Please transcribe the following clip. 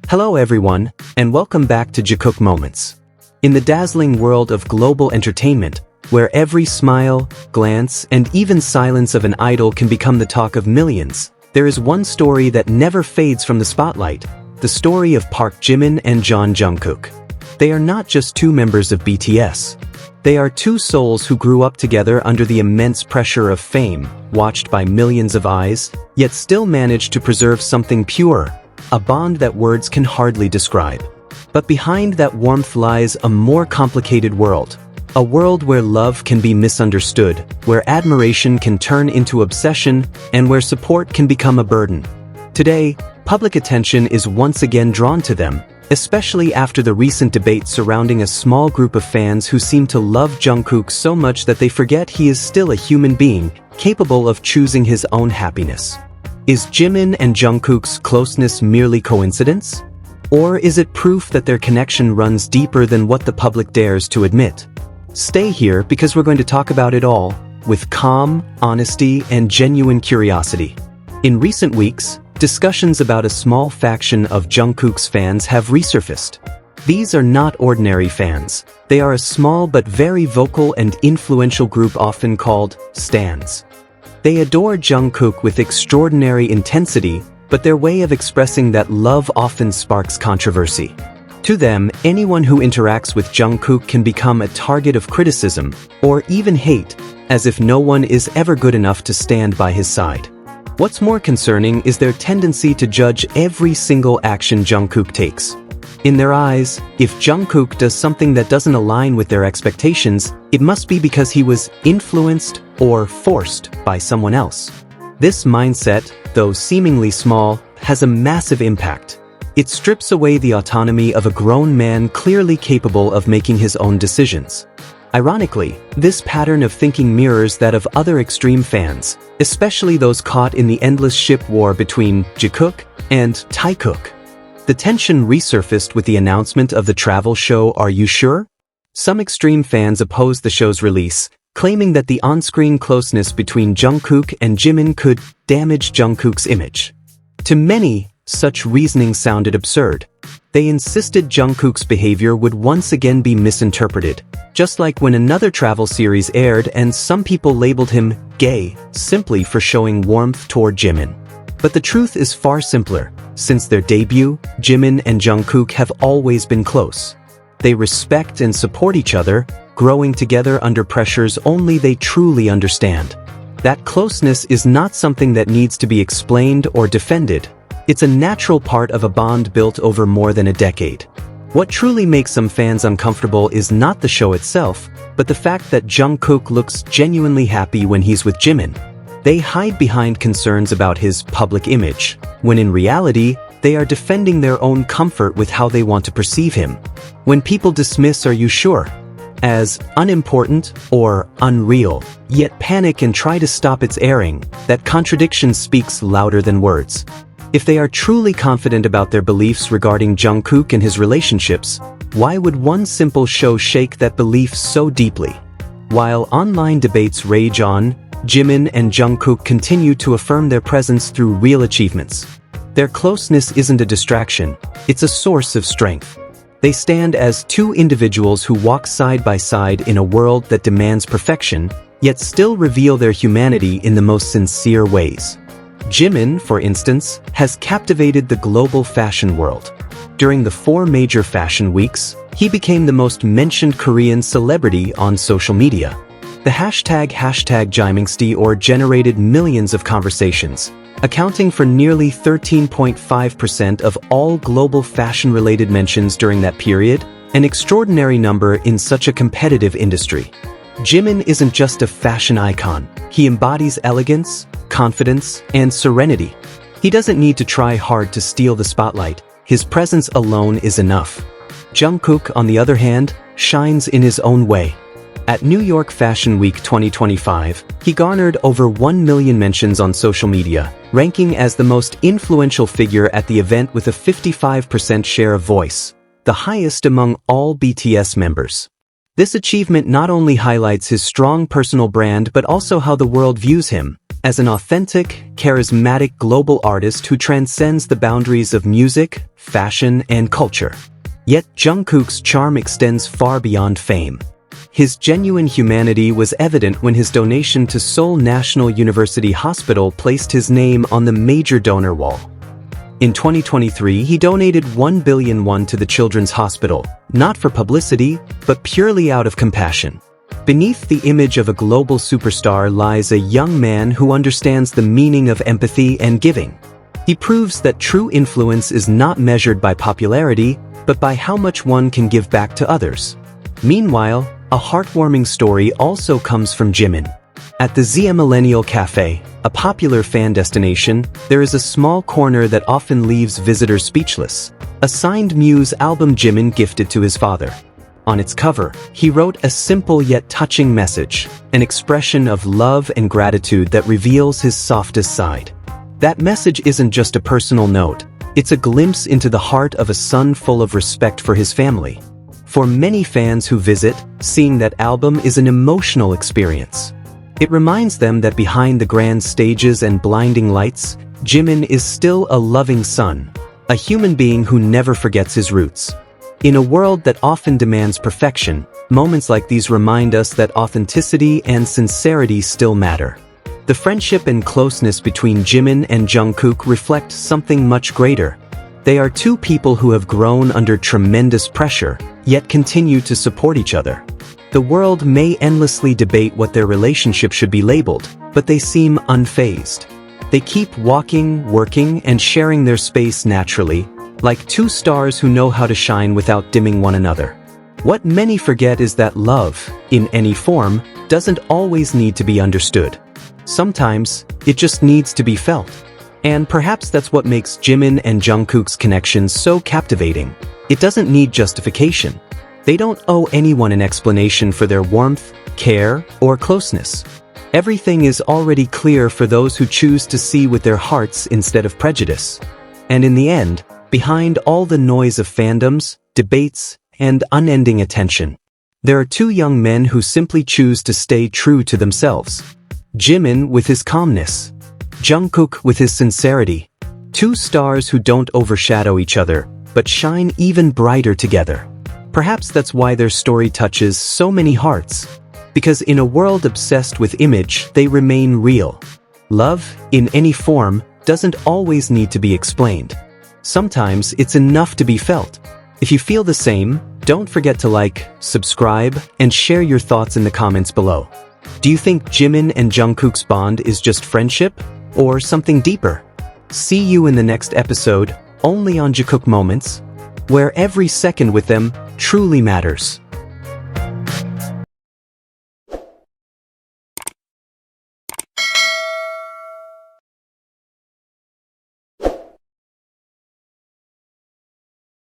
Hello everyone, and welcome back to Jikook Moments. In the dazzling world of global entertainment, where every smile, glance, and even silence of an idol can become the talk of millions, there is one story that never fades from the spotlight, the story of Park Jimin and Jeon Jungkook. They are not just two members of BTS. They are two souls who grew up together under the immense pressure of fame, watched by millions of eyes, yet still managed to preserve something pure, a bond that words can hardly describe. But behind that warmth lies a more complicated world. A world where love can be misunderstood, where admiration can turn into obsession, and where support can become a burden. Today, public attention is once again drawn to them, especially after the recent debate surrounding a small group of fans who seem to love Jungkook so much that they forget he is still a human being, capable of choosing his own happiness. Is Jimin and Jungkook's closeness merely coincidence? Or is it proof that their connection runs deeper than what the public dares to admit? Stay here because we're going to talk about it all, with calm, honesty, and genuine curiosity. In recent weeks, discussions about a small faction of Jungkook's fans have resurfaced. These are not ordinary fans. They are a small but very vocal and influential group often called stans. They adore Jungkook with extraordinary intensity, but their way of expressing that love often sparks controversy. To them, anyone who interacts with Jungkook can become a target of criticism, or even hate, as if no one is ever good enough to stand by his side. What's more concerning is their tendency to judge every single action Jungkook takes. In their eyes, if Jungkook does something that doesn't align with their expectations, it must be because he was influenced or forced by someone else. This mindset, though seemingly small, has a massive impact. It strips away the autonomy of a grown man clearly capable of making his own decisions. Ironically, this pattern of thinking mirrors that of other extreme fans, especially those caught in the endless ship war between Jikook and Taekook. The tension resurfaced with the announcement of the travel show Are You Sure? Some extreme fans opposed the show's release, claiming that the on-screen closeness between Jungkook and Jimin could damage Jungkook's image. To many, such reasoning sounded absurd. They insisted Jungkook's behavior would once again be misinterpreted, just like when another travel series aired and some people labeled him gay simply for showing warmth toward Jimin. But the truth is far simpler. Since their debut, Jimin and Jungkook have always been close. They respect and support each other, growing together under pressures only they truly understand. That closeness is not something that needs to be explained or defended. It's a natural part of a bond built over more than a decade. What truly makes some fans uncomfortable is not the show itself, but the fact that Jungkook looks genuinely happy when he's with Jimin. They hide behind concerns about his public image, when in reality, they are defending their own comfort with how they want to perceive him. When people dismiss Are You Sure? As unimportant or unreal, yet panic and try to stop its airing, that contradiction speaks louder than words. If they are truly confident about their beliefs regarding Jungkook and his relationships, why would one simple show shake that belief so deeply? While online debates rage on, Jimin and Jungkook continue to affirm their presence through real achievements. Their closeness isn't a distraction, it's a source of strength. They stand as two individuals who walk side by side in a world that demands perfection, yet still reveal their humanity in the most sincere ways. Jimin, for instance, has captivated the global fashion world. During the 4 major fashion weeks, he became the most mentioned Korean celebrity on social media. The hashtag #JimingSteor generated millions of conversations, accounting for nearly 13.5% of all global fashion-related mentions during that period, an extraordinary number in such a competitive industry. Jimin isn't just a fashion icon, he embodies elegance, confidence, and serenity. He doesn't need to try hard to steal the spotlight, his presence alone is enough. Jungkook, on the other hand, shines in his own way. At New York Fashion Week 2025, he garnered over 1 million mentions on social media, ranking as the most influential figure at the event with a 55% share of voice, the highest among all BTS members. This achievement not only highlights his strong personal brand but also how the world views him, as an authentic, charismatic global artist who transcends the boundaries of music, fashion, and culture. Yet Jungkook's charm extends far beyond fame. His genuine humanity was evident when his donation to Seoul National University Hospital placed his name on the major donor wall. In 2023, he donated 1 billion won to the Children's Hospital, not for publicity, but purely out of compassion. Beneath the image of a global superstar lies a young man who understands the meaning of empathy and giving. He proves that true influence is not measured by popularity, but by how much one can give back to others. Meanwhile, a heartwarming story also comes from Jimin. At the ZM Millennial Cafe, a popular fan destination, there is a small corner that often leaves visitors speechless. A signed Muse album Jimin gifted to his father. On its cover, he wrote a simple yet touching message, an expression of love and gratitude that reveals his softest side. That message isn't just a personal note, it's a glimpse into the heart of a son full of respect for his family. For many fans who visit, seeing that album is an emotional experience. It reminds them that behind the grand stages and blinding lights, Jimin is still a loving son, a human being who never forgets his roots. In a world that often demands perfection, moments like these remind us that authenticity and sincerity still matter. The friendship and closeness between Jimin and Jungkook reflect something much greater. They are two people who have grown under tremendous pressure, yet continue to support each other. The world may endlessly debate what their relationship should be labeled, but they seem unfazed. They keep walking, working, and sharing their space naturally, like two stars who know how to shine without dimming one another. What many forget is that love, in any form, doesn't always need to be understood. Sometimes, it just needs to be felt. And perhaps that's what makes Jimin and Jungkook's connection so captivating. It doesn't need justification. They don't owe anyone an explanation for their warmth, care, or closeness. Everything is already clear for those who choose to see with their hearts instead of prejudice. And in the end, behind all the noise of fandoms, debates, and unending attention, there are two young men who simply choose to stay true to themselves. Jimin with his calmness, Jungkook with his sincerity. Two stars who don't overshadow each other, but shine even brighter together. Perhaps that's why their story touches so many hearts. Because in a world obsessed with image, they remain real. Love, in any form, doesn't always need to be explained. Sometimes it's enough to be felt. If you feel the same, don't forget to like, subscribe, and share your thoughts in the comments below. Do you think Jimin and Jungkook's bond is just friendship, or something deeper? See you in the next episode, only on Jikook Moments, where every second with them truly matters.